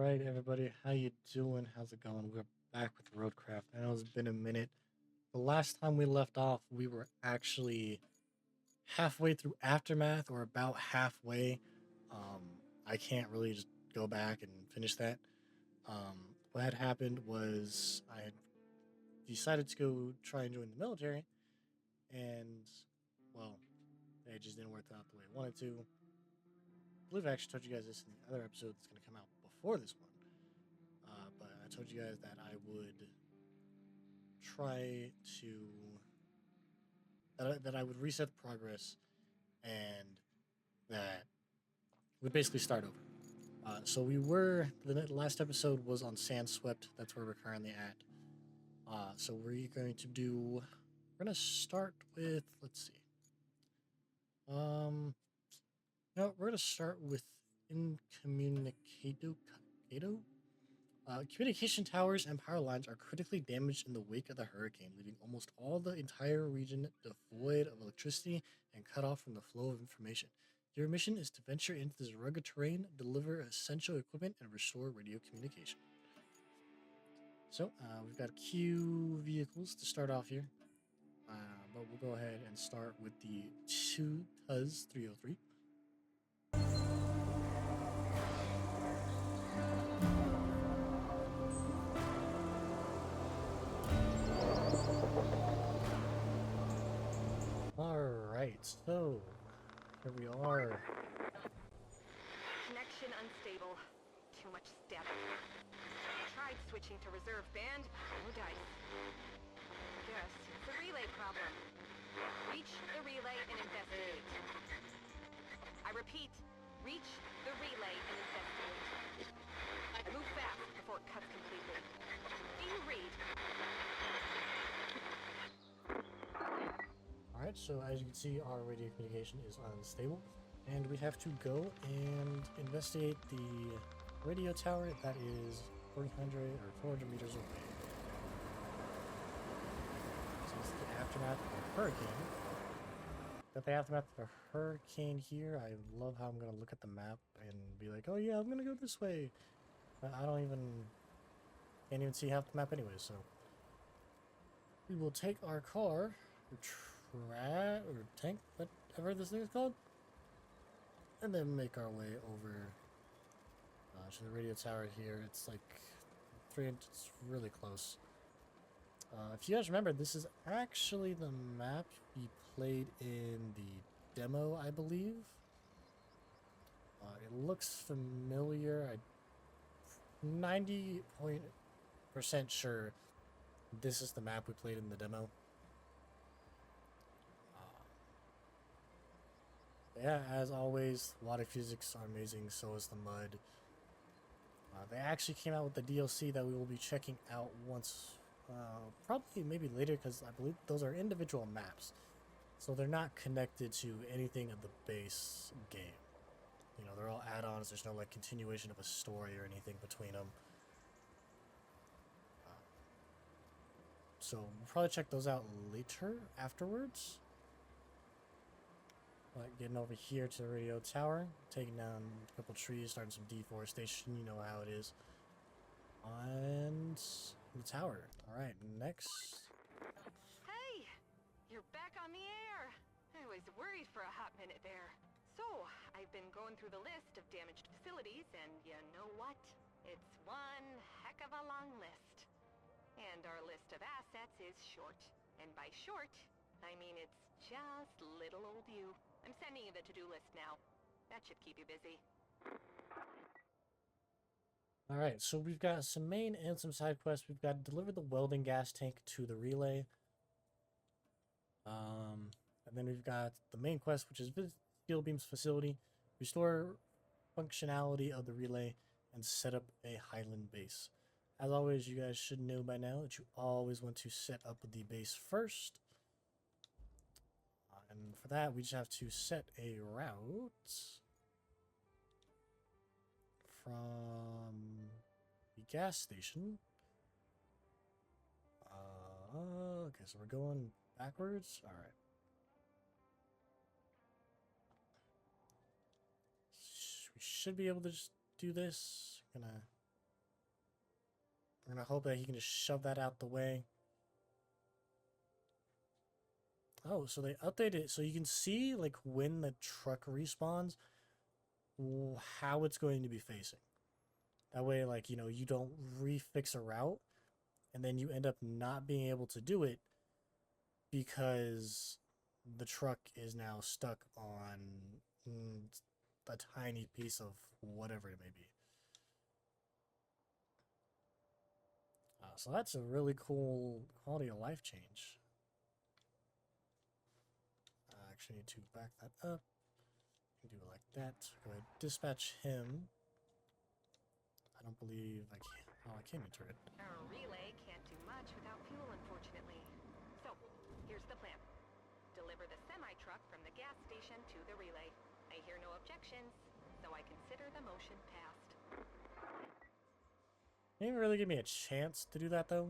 right, everybody, how you doing? How's it going? We're back with Roadcraft. I know it's been a minute. The last time we left off, we were actually halfway through Aftermath, or about halfway. I can't really just go back and finish that. What had happened was I had decided to go try and join the military, and well, it just didn't work out the way I wanted to. I believe I actually told you guys this in the other episode that's going to come out before this one. But I told you guys that I would try to that I would reset the progress and that would basically start over. So we were the last episode was on Sandswept. That's where we're currently at. So we're going to do. We're gonna start with. Let's see. No, we're gonna start with incommunicado. Communication towers and power lines are critically damaged in the wake of the hurricane, leaving almost all the entire region devoid of electricity and cut off from the flow of information. Your mission is to venture into this rugged terrain, deliver essential equipment, and restore radio communication. So, we've got Q vehicles to start off here, but we'll go ahead and start with the 2 Tuz 303. Alright, so here we are. Connection unstable. Too much static. Tried switching to reserve band. No dice. Guess it's a relay problem. Reach the relay and investigate. I repeat, reach the relay and investigate. I move fast before it cuts completely. Do you read? Alright, so as you can see, our radio communication is unstable, and we have to go and investigate the radio tower that is 400 or 400 meters away. So it's the aftermath of a hurricane. Got the aftermath of a hurricane here. I love how I'm going to look at the map and be like, oh yeah, I'm going to go this way. But I can't even see half the map anyway, so. We will take our car, or tank, whatever this thing is called, and then make our way over to the radio tower here. It's like it's really close. If you guys remember, this is actually the map we played in the demo, I believe. It looks familiar. I'm 90% sure this is the map we played in the demo. Yeah, as always, water physics are amazing, so is the mud. They actually came out with the DLC that we will be checking out once, probably maybe later, because I believe those are individual maps. So they're not connected to anything of the base game. You know, they're all add-ons. There's no like continuation of a story or anything between them. So we'll probably check those out later, afterwards. Like getting over here to the radio tower, taking down a couple trees, starting some deforestation, you know how it is. And the tower. Alright, next. Hey! You're back on the air! I was worried for a hot minute there. So, I've been going through the list of damaged facilities, and you know what? It's one heck of a long list. And our list of assets is short. And by short, I mean it's just little old you. I'm sending you the to-do list now. That should keep you busy. Alright, so we've got some main and some side quests. We've got to deliver the welding gas tank to the relay. And then we've got the main quest, which is visit Steel Beam's facility, restore functionality of the relay, and set up a Highland base. As always, you guys should know by now that you always want to set up the base first. And for that, we just have to set a route from the gas station. Okay, so we're going backwards. All right. We should be able to just do this. Gonna We're gonna hope that he can just shove that out the way. Oh, so they updated it so you can see like when the truck respawns, how it's going to be facing. That way, like, you know, you don't refix a route and then you end up not being able to do it because the truck is now stuck on a tiny piece of whatever it may be. So that's a really cool quality of life change. I actually need to back that up. Do it like that. Go ahead, dispatch him. I don't believe I can. Oh, I can enter it. Our relay can't do much without fuel, unfortunately. So, here's the plan. Deliver the semi-truck from the gas station to the relay. I hear no objections, so I consider the motion passed. They didn't really give me a chance to do that, though.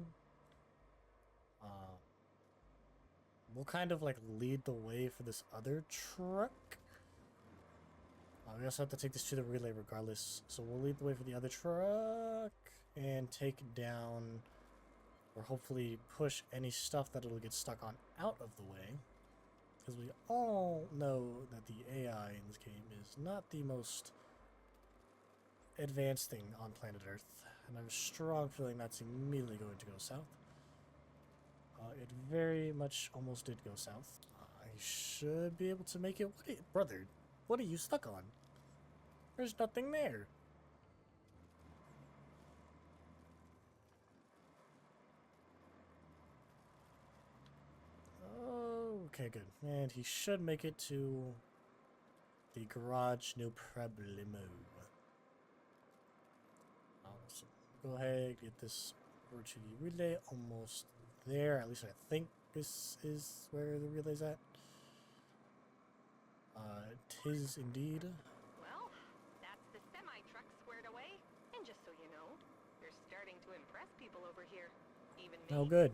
We'll kind of like lead the way for this other truck. We also have to take this to the relay regardless. So we'll lead the way for the other truck and take down or hopefully push any stuff that it'll get stuck on out of the way. Because we all know that the AI in this game is not the most advanced thing on planet Earth. And I have a strong feeling that's immediately going to go south. It very much almost did go south. I should be able to make it. Brother, what are you stuck on? There's nothing there. Okay, good. And he should make it to the garage, no problemo. So go ahead, get this over to the relay. Almost there. At least I think this is where the relay's at. Tis indeed. Well, that's the semi-truck squared away. And just so you know, you're starting to impress people over here. Even me. Oh, good.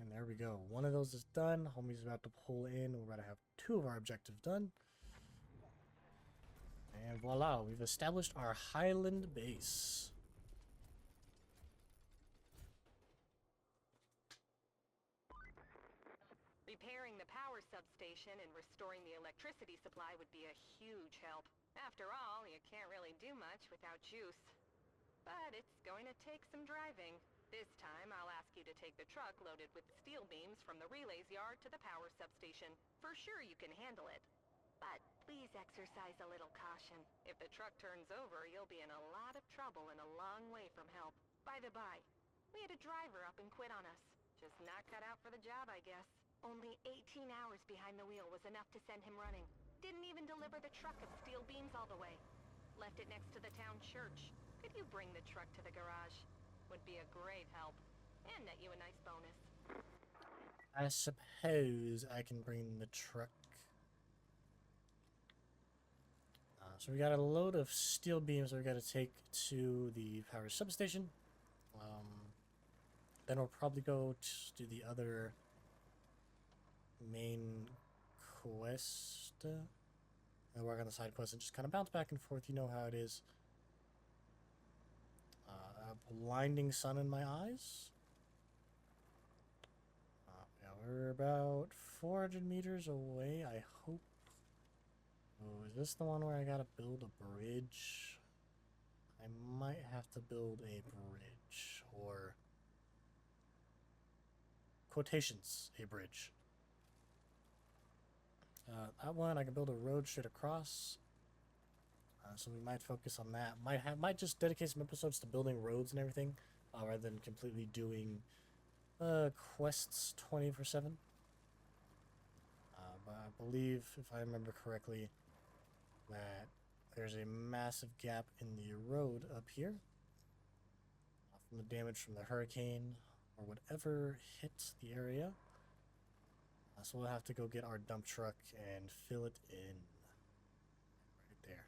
And there we go. One of those is done. Homie's about to pull in. We're about to have 2 of our objectives done. And voila, we've established our Highland base. Repairing the power substation and restoring the electricity supply would be a huge help. After all, you can't really do much without juice. But it's going to take some driving. This time, I'll ask you to take the truck loaded with steel beams from the relays yard to the power substation. For sure you can handle it. But please exercise a little caution. If the truck turns over, you'll be in a lot of trouble and a long way from help. By the by, we had a driver up and quit on us. Just not cut out for the job, I guess. Only 18 hours behind the wheel was enough to send him running. Didn't even deliver the truck of steel beams all the way. Left it next to the town church. Could you bring the truck to the garage? Would be a great help. And net you a nice bonus. I suppose I can bring the truck. So we got a load of steel beams that we got to take to the power substation. Then we'll probably go to the other main quest. And work on the side quest and just kind of bounce back and forth. You know how it is. A blinding sun in my eyes. Yeah, we're about 400 meters away, I hope. Oh, is this the one where I gotta build a bridge? I might have to build a bridge, or quotations, a bridge. That one I can build a road straight across. So we might focus on that. Might just dedicate some episodes to building roads and everything, rather than completely doing quests 24/7. But I believe, if I remember correctly, that there's a massive gap in the road up here from the damage from the hurricane or whatever hit the area. So we'll have to go get our dump truck and fill it in right there.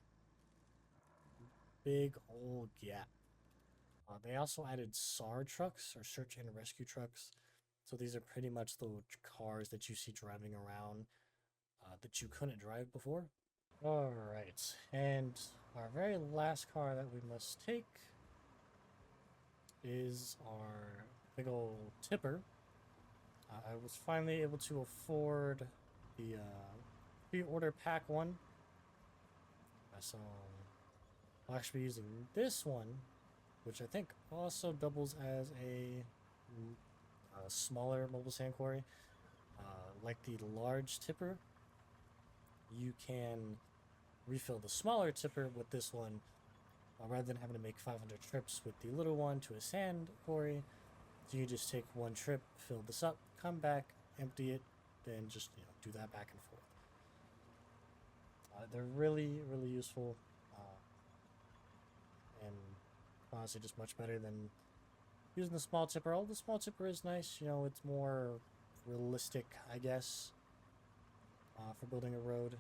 Big old gap. They also added SAR trucks, or search and rescue trucks. So these are pretty much the cars that you see driving around that you couldn't drive before. Alright, and our very last car that we must take is our big old tipper. I was finally able to afford the pre-order pack one. So I'll actually be using this one, which I think also doubles as a smaller mobile sand quarry. Like the large tipper, you can refill the smaller tipper with this one rather than having to make 500 trips with the little one to a sand quarry. So you just take one trip, fill this up, come back, empty it, then just do that back and forth. They're really, really useful, and honestly just much better than using the small tipper. Although the small tipper is nice, it's more realistic, I guess, for building a road.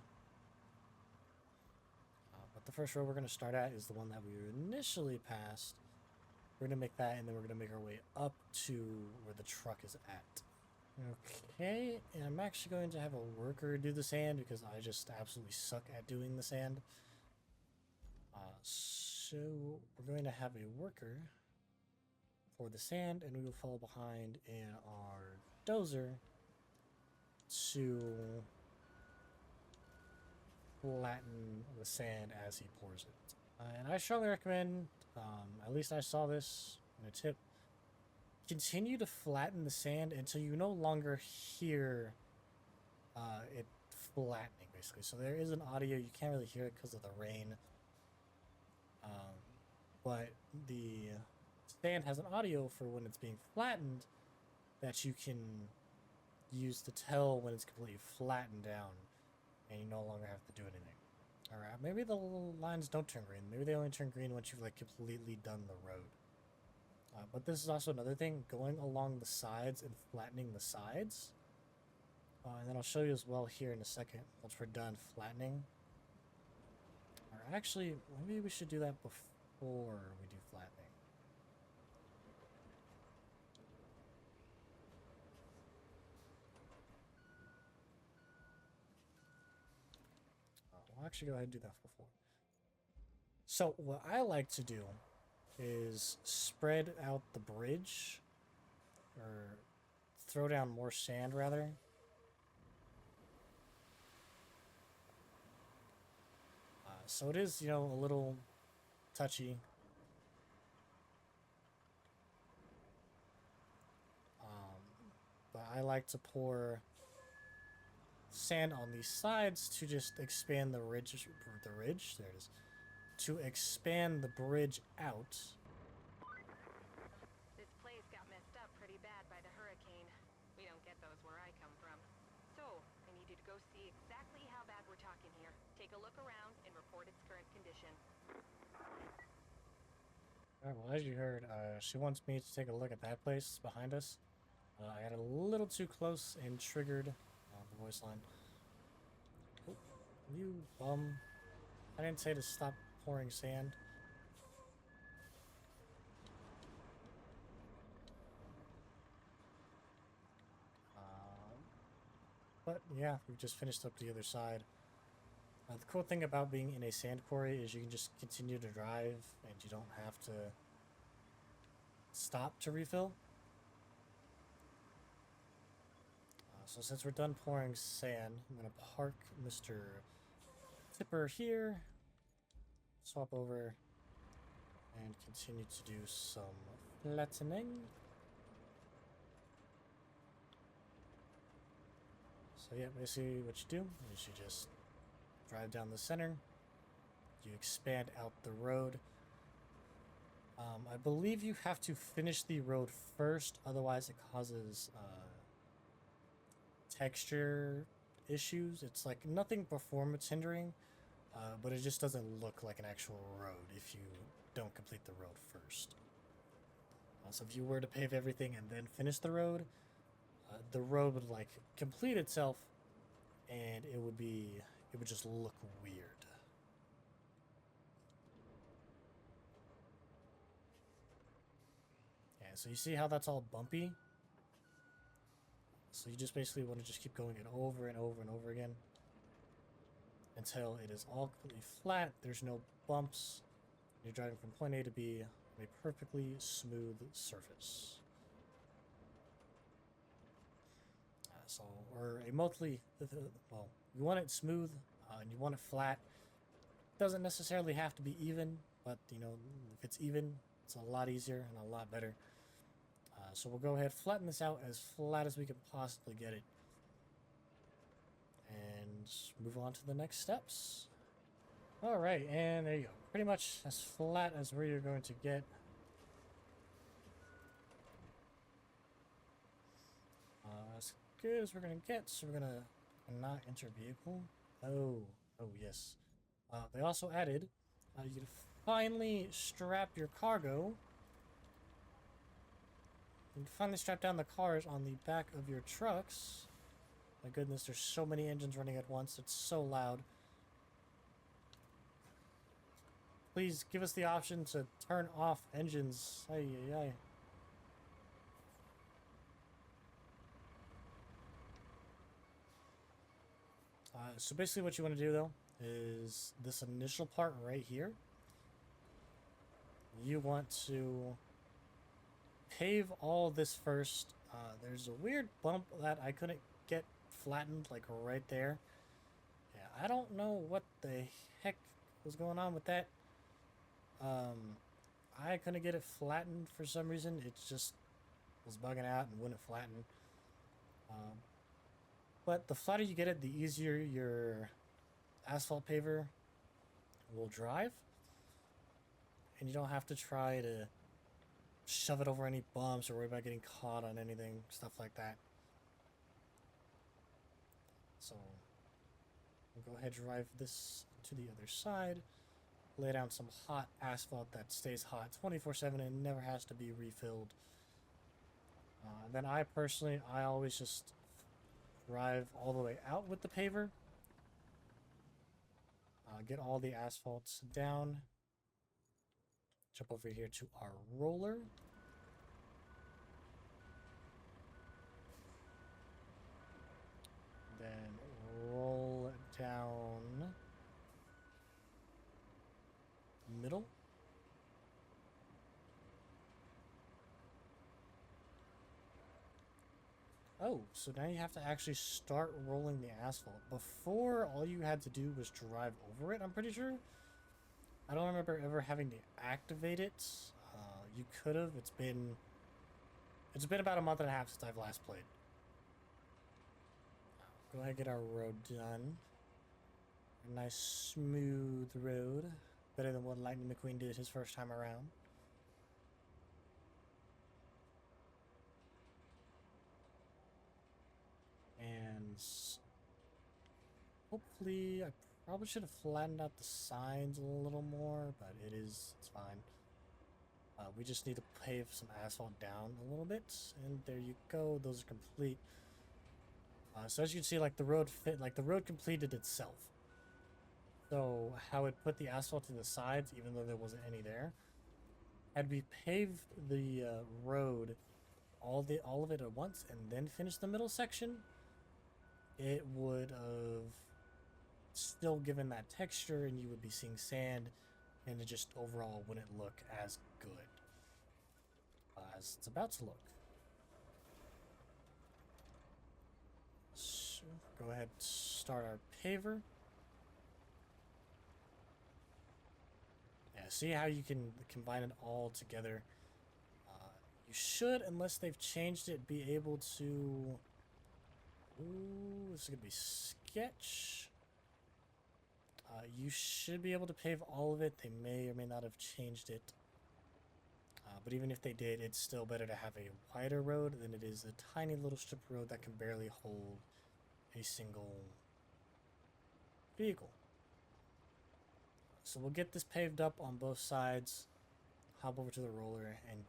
But the first road we're going to start at is the one that we initially passed. We're going to make that, and then we're going to make our way up to where the truck is at. Okay, and I'm actually going to have a worker do the sand because I just absolutely suck at doing the sand. So we're going to have a worker for the sand, and we will follow behind in our dozer to flatten the sand as he pours it. And I strongly recommend, at least I saw this in a tip, continue to flatten the sand until you no longer hear it flattening, basically. So there is an audio, you can't really hear it because of the rain. But the sand has an audio for when it's being flattened that you can use to tell when it's completely flattened down and you no longer have to do anything. Alright, maybe the lines don't turn green. Maybe they only turn green once you've completely done the road. But this is also another thing, going along the sides and flattening the sides. And then I'll show you as well here in a second once we're done flattening. Or actually, maybe we should do that before we do flattening. I'll actually go ahead and do that before. So what I like to do is spread out the bridge, or throw down more sand rather. So it is, a little touchy. But I like to pour sand on these sides to just expand the ridge. There it is. To expand the bridge out. This place got messed up pretty bad by the hurricane. We don't get those where I come from. So, I need you to go see exactly how bad we're talking here. Take a look around and report its current condition. Alright, well, as you heard, she wants me to take a look at that place behind us. I got a little too close and triggered the voice line. Oh, you bum. I didn't say to stop pouring sand. But yeah, we've just finished up the other side. The cool thing about being in a sand quarry is you can just continue to drive and you don't have to stop to refill. So since we're done pouring sand, I'm going to park Mr. Tipper here, swap over, and continue to do some flattening. So yeah, basically what you do is you just drive down the center, you expand out the road. I believe you have to finish the road first, otherwise it causes texture issues. It's like nothing performance hindering, but it just doesn't look like an actual road if you don't complete the road first. So if you were to pave everything and then finish the road would complete itself, and it would just look weird. Yeah, so you see how that's all bumpy? So you just basically want to just keep going it over and over and over again until it is all completely flat. There's no bumps. You're driving from point A to B a perfectly smooth surface. So, or a mostly, well, you want it smooth and you want it flat. Doesn't necessarily have to be even, but you know, if it's even, it's a lot easier and a lot better. So we'll go ahead, flatten this out as flat as we can possibly get it, and move on to the next steps. All right, and there you go. Pretty much as flat as where you're going to get. As good as we're going to get, so we're going to not enter vehicle. Oh yes. They also added, you can finally strap your cargo. You can finally strap down the cars on the back of your trucks. My goodness, there's so many engines running at once. It's so loud. Please give us the option to turn off engines. Ay, ay, ay. So basically what you want to do, though, is this initial part right here. You want to pave all this first. There's a weird bump that I couldn't get flattened, like right there. Yeah, I don't know what the heck was going on with that. I couldn't get it flattened for some reason. It just was bugging out and wouldn't flatten. But the flatter you get it, the easier your asphalt paver will drive. And you don't have to try to shove it over any bumps or worry about getting caught on anything, stuff like that. So we'll go ahead and drive this to the other side. Lay down some hot asphalt that stays hot 24/7 and never has to be refilled. Then I always just drive all the way out with the paver. Get all the asphalts down. Jump over here to our roller. Then roll down middle. Oh, so now you have to actually start rolling the asphalt. Before, all you had to do was drive over it, I'm pretty sure. I don't remember ever having to activate it. You could have. It's been about a month and a half since I've last played. Go ahead and get our road done. A nice smooth road. Better than what Lightning McQueen did his first time around. And hopefully, I probably should have flattened out the signs a little more, but it's fine. We just need to pave some asphalt down a little bit, and there you go. Those are complete. So as you can see, like the road completed itself. So how it put the asphalt to the sides, even though there wasn't any there. Had we paved the road, all of it at once, and then finished the middle section, it would have still given that texture, and you would be seeing sand, and it just overall wouldn't look as good as it's about to look. So go ahead and start our paver. Yeah, see how you can combine it all together. You should, unless they've changed it, be able to... Ooh, this is going to be sketch. You should be able to pave all of it. They may or may not have changed it. But even if they did, it's still better to have a wider road than it is a tiny little strip of road that can barely hold a single vehicle. So we'll get this paved up on both sides, hop over to the roller, and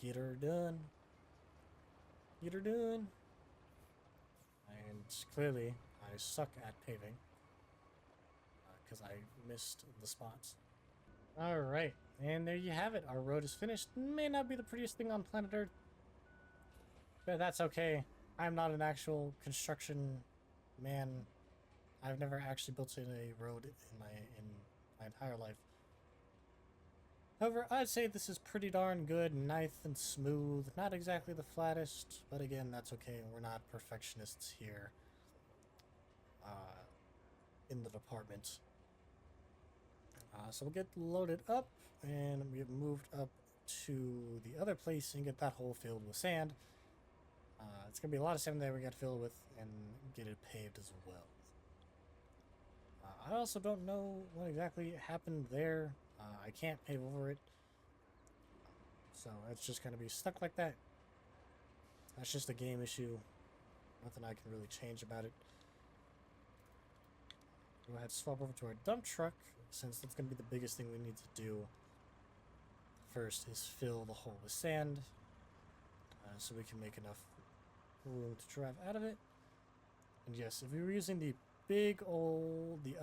get her done. Get her done. And clearly, I suck at paving because I missed the spots. Alright, and there you have it. Our road is finished. May not be the prettiest thing on planet Earth, but that's okay. I'm not an actual construction man. I've never actually built a road in my entire life. However, I'd say this is pretty darn good, nice and smooth. Not exactly the flattest, but again, that's okay. We're not perfectionists here in the department. So we'll get loaded up, and we have moved up to the other place and get that hole filled with sand. It's going to be a lot of sand that we got to fill with and get it paved as well. I also don't know what exactly happened there. I can't pave over it. So it's just going to be stuck like that. That's just a game issue. Nothing I can really change about it. Go ahead and swap over to our dump truck, since that's going to be the biggest thing we need to do. First is fill the hole with sand, so we can make enough room to drive out of it. And yes, if we were using the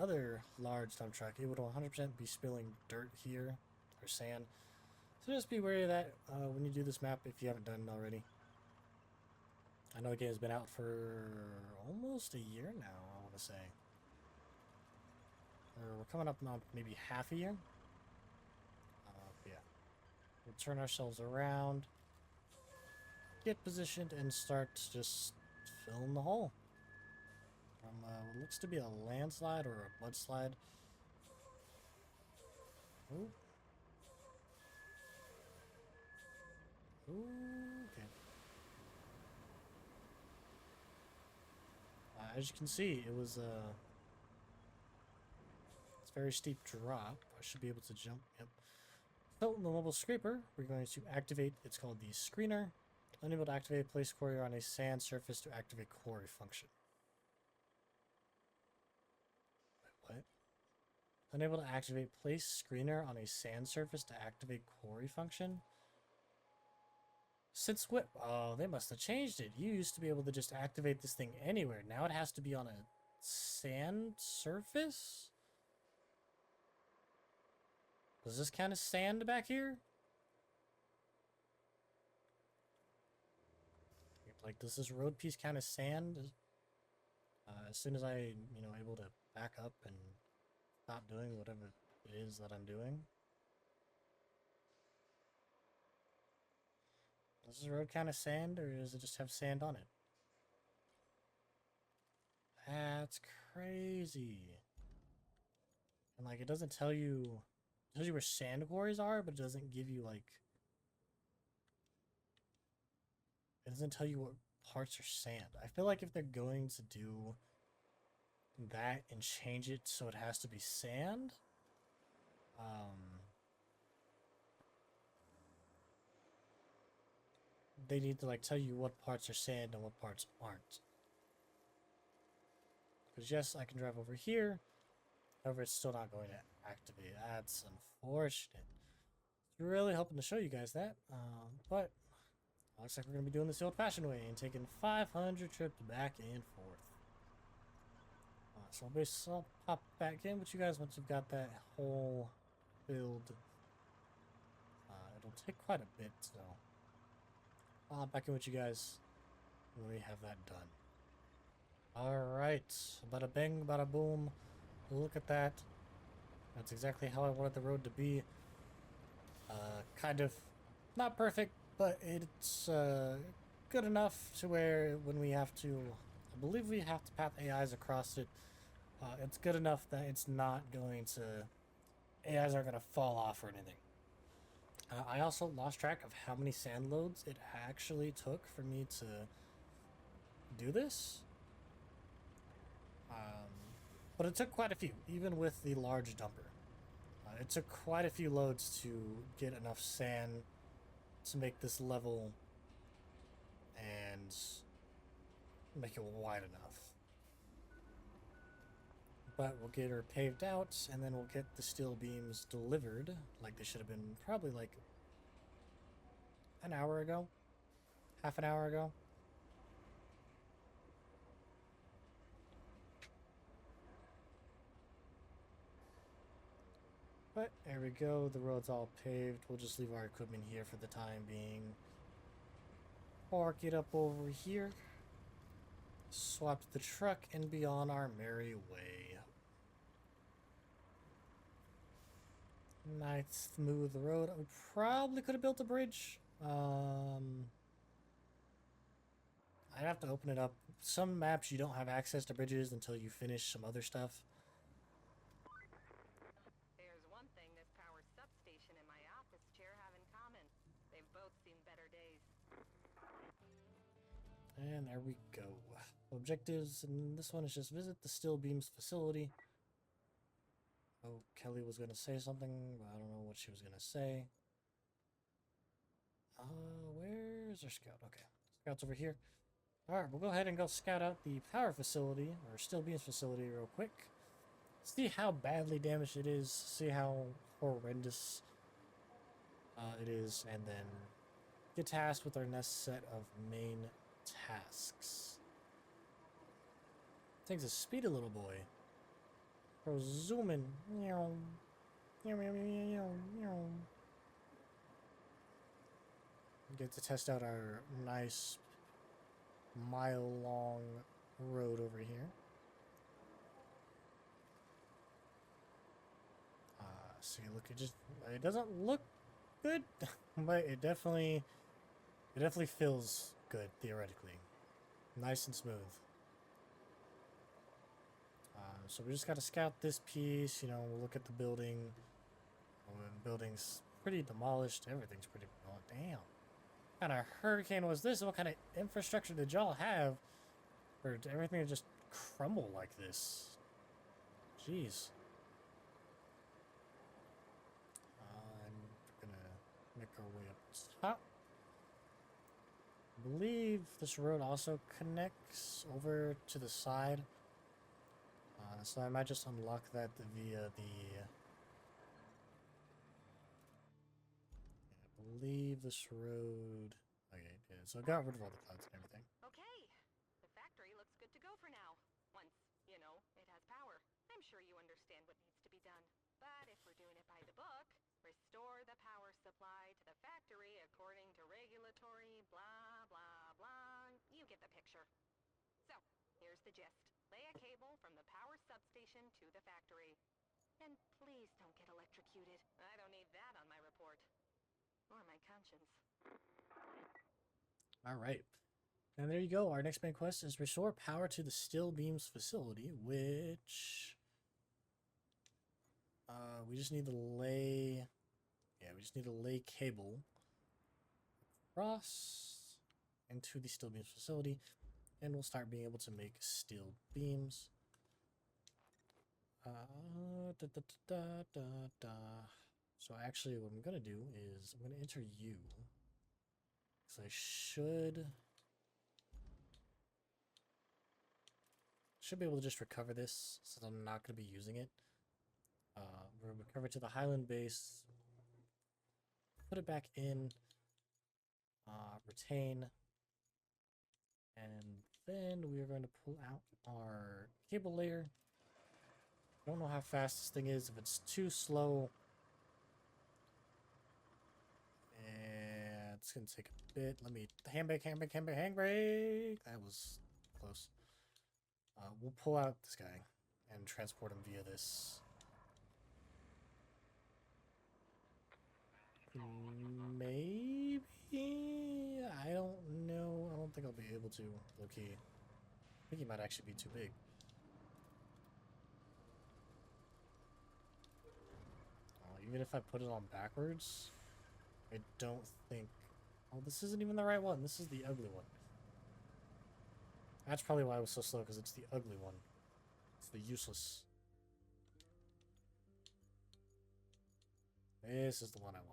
other large dump truck, it would 100% be spilling dirt here, or sand. So just be wary of that when you do this map, if you haven't done it already. I know the game has been out for almost a year now, I want to say. Or we're coming up on maybe half a year. Yeah. We'll turn ourselves around, get positioned, and start just filling the hole. From what looks to be a landslide or a mudslide. Ooh. Ooh, okay. As you can see, it was it's a very steep drop. I should be able to jump. Yep. So the mobile scraper, we're going to activate. It's called the screener. Unable to activate place quarry on a sand surface to activate quarry function. Wait, what? Unable to activate place screener on a sand surface to activate quarry function? Since what? Oh, they must have changed it. You used to be able to just activate this thing anywhere. Now it has to be on a sand surface? Does this count as sand back here? Like, does this road piece count as sand? As soon as I, able to back up and stop doing whatever it is that I'm doing. Does this road count as sand, or does it just have sand on it? That's crazy. And like, it doesn't tell you, it tells you where sand quarries are, but it doesn't give you like, it doesn't tell you what parts are sand. I feel like if they're going to do that and change it so it has to be sand, they need to like tell you what parts are sand and what parts aren't. Because yes, I can drive over here. However, it's still not going to activate. That's unfortunate. Really hoping to show you guys that. But looks like we're going to be doing this the old-fashioned way and taking 500 trips back and forth. So I'll pop back in with you guys once you've got that hole filled. It'll take quite a bit, so I'll hop back in with you guys when we have that done. Alright, bada bing, bada boom. Look at that. That's exactly how I wanted the road to be. Kind of not perfect, but it's good enough to where when we have to, I believe we have to path AIs across it, it's good enough that it's not going to, AIs aren't going to fall off or anything. I also lost track of how many sand loads it actually took for me to do this. But it took quite a few, even with the large dumper. It took quite a few loads to get enough sand to make this level and make it wide enough. But we'll get her paved out, and then we'll get the steel beams delivered, like they should have been probably like an hour ago, half an hour ago. But there we go, the road's all paved. We'll just leave our equipment here for the time being. Park it up over here. Swap the truck and be on our merry way. Nice smooth road. We probably could have built a bridge. I'd have to open it up. Some maps you don't have access to bridges until you finish some other stuff. There's one thing this power substation and my office chair have in common. They've both seen better days. And there we go. Objectives, and this one is just visit the Steel Beams facility. Oh, Kelly was going to say something, but I don't know what she was going to say. Where's our scout? Okay, scout's over here. Alright, we'll go ahead and go scout out the power facility, or Steel Beams facility real quick. See how badly damaged it is, see how horrendous it is, and then get tasked with our next set of main tasks. Takes a speedy little boy. Bro, zooming. Meow. Meow, meow, meow, meow, meow. Get to test out our nice mile-long road over here. See, look, it doesn't look good, but it definitely feels good theoretically, nice and smooth. So we just got to scout this piece. You know, we'll look at the building. The building's pretty demolished. Everything's pretty. Oh, damn! What kind of hurricane was this? What kind of infrastructure did y'all have for everything to just crumble like this? Jeez. I'm gonna make our way up top. I believe this road also connects over to the side. So I might just unlock that via the... I believe this road... Okay, yeah, so I got rid of all the clouds and everything. Okay, the factory looks good to go for now. Once, you know, it has power. I'm sure you understand what needs to be done. But if we're doing it by the book, restore the power supply to the factory according to regulatory blah, blah, blah. You get the picture. So, here's the gist. Lay a cable from the power substation to the factory. And please don't get electrocuted. I don't need that on my report. Or my conscience. Alright. And there you go. Our next main quest is restore power to the Steel Beams facility, which... we just need to lay... Yeah, we just need to lay cable across into the Steel Beams facility, and we'll start being able to make steel beams. So actually what I'm going to do is I'm going to enter you. So I should be able to just recover this since I'm not going to be using it. We're going to recover to the Highland base. Put it back in. Retain. And then we are going to pull out our cable layer. I don't know how fast this thing is. If it's too slow, it's going to take a bit. Let me... Handbrake. That was close. We'll pull out this guy and transport him via this. Maybe? I don't know. I don't think I'll be able to, low-key. I think he might actually be too big. Even if I put it on backwards, I don't think... Oh, this isn't even the right one. This is the ugly one. That's probably why I was so slow, because it's the ugly one. It's the useless. This is the one I want.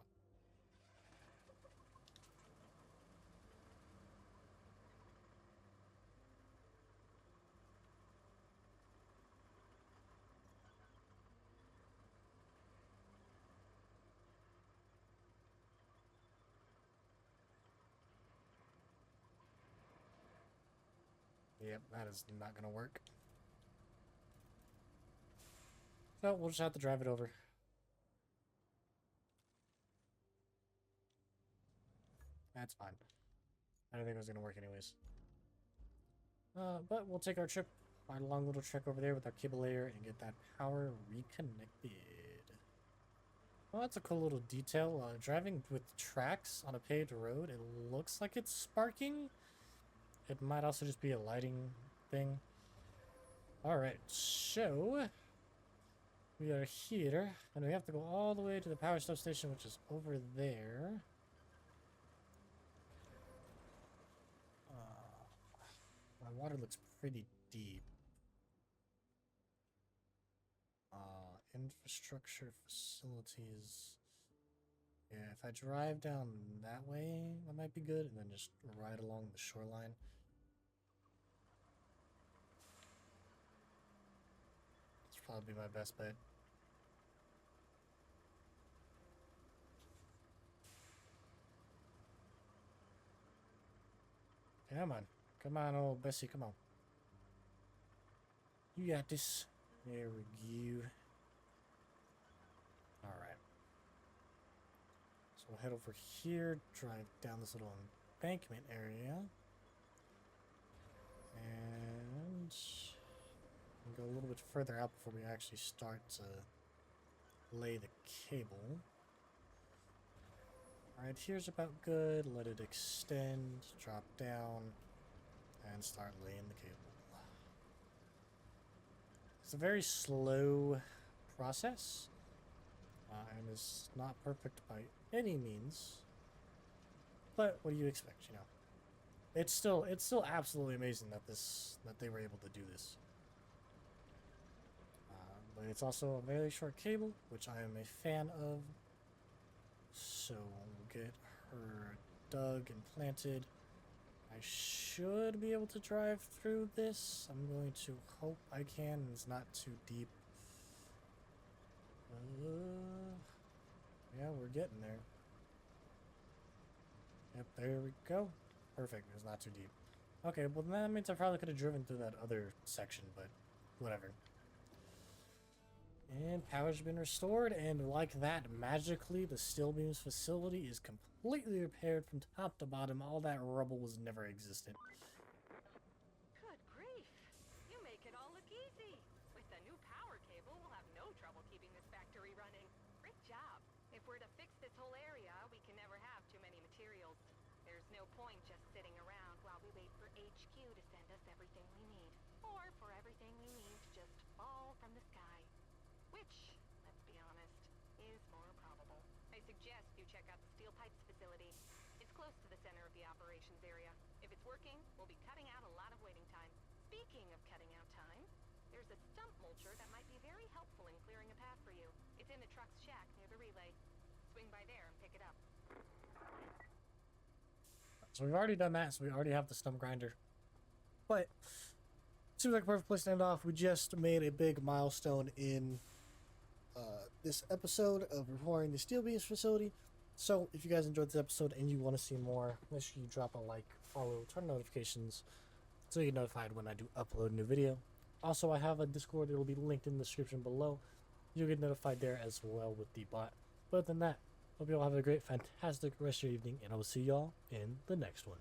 Yep, that is not going to work. So we'll just have to drive it over. That's fine. I don't think it was going to work anyways. But we'll take our long little trek over there with our cable layer and get that power reconnected. Well, that's a cool little detail. Driving with tracks on a paved road, it looks like it's sparking. It might also just be a lighting thing. Alright, so we are here, and we have to go all the way to the power substation, which is over there. My water looks pretty deep. Infrastructure facilities. Yeah, if I drive down that way, that might be good, and then just ride along the shoreline. That's probably my best bet. Come on. Come on, old Bessie, come on. You got this. There we go. Alright. So we'll head over here, drive down this little embankment area. And go a little bit further out before we actually start to lay the cable. Alright, here's about good. Let it extend, drop down, and start laying the cable. It's a very slow process, and is not perfect by any means. But what do you expect, you know? It's still absolutely amazing that they were able to do this. But it's also a very short cable, which I am a fan of. So we'll get her dug and planted. I should be able to drive through this. I'm going to hope I can. It's not too deep. Yeah, we're getting there. Yep, there we go. Perfect. It's not too deep. Okay, well that means I probably could have driven through that other section, but whatever. And power's been restored, and like that, magically, the steel beams facility is completely repaired from top to bottom. All that rubble was never existent. Good grief. You make it all look easy. With the new power cable, we'll have no trouble keeping this factory running. Great job. If we're to fix this whole area, we can never have too many materials. There's no point just sitting around while we wait for HQ to send us everything we need. Or for everything we need to just fall from the sky. Which, let's be honest, is more probable. I suggest you check out the steel pipes facility. It's close to the center of the operations area. If it's working, we'll be cutting out a lot of waiting time. Speaking of cutting out time, there's a stump mulcher that might be very helpful in clearing a path for you. It's in the truck's shack near the relay. Swing by there and pick it up. So we've already done that, so we already have the stump grinder. But seems like a perfect place to end off. We just made a big milestone in this episode of repairing the steel beams facility. So if you guys enjoyed this episode and you want to see more, make sure you drop a like, follow, turn notifications so you get notified when I do upload a new video. Also, I have a Discord. It will be linked in the description below. You'll get notified there as well with the bot. But other than that, hope you all have a great, fantastic rest of your evening, and I will see y'all in the next one.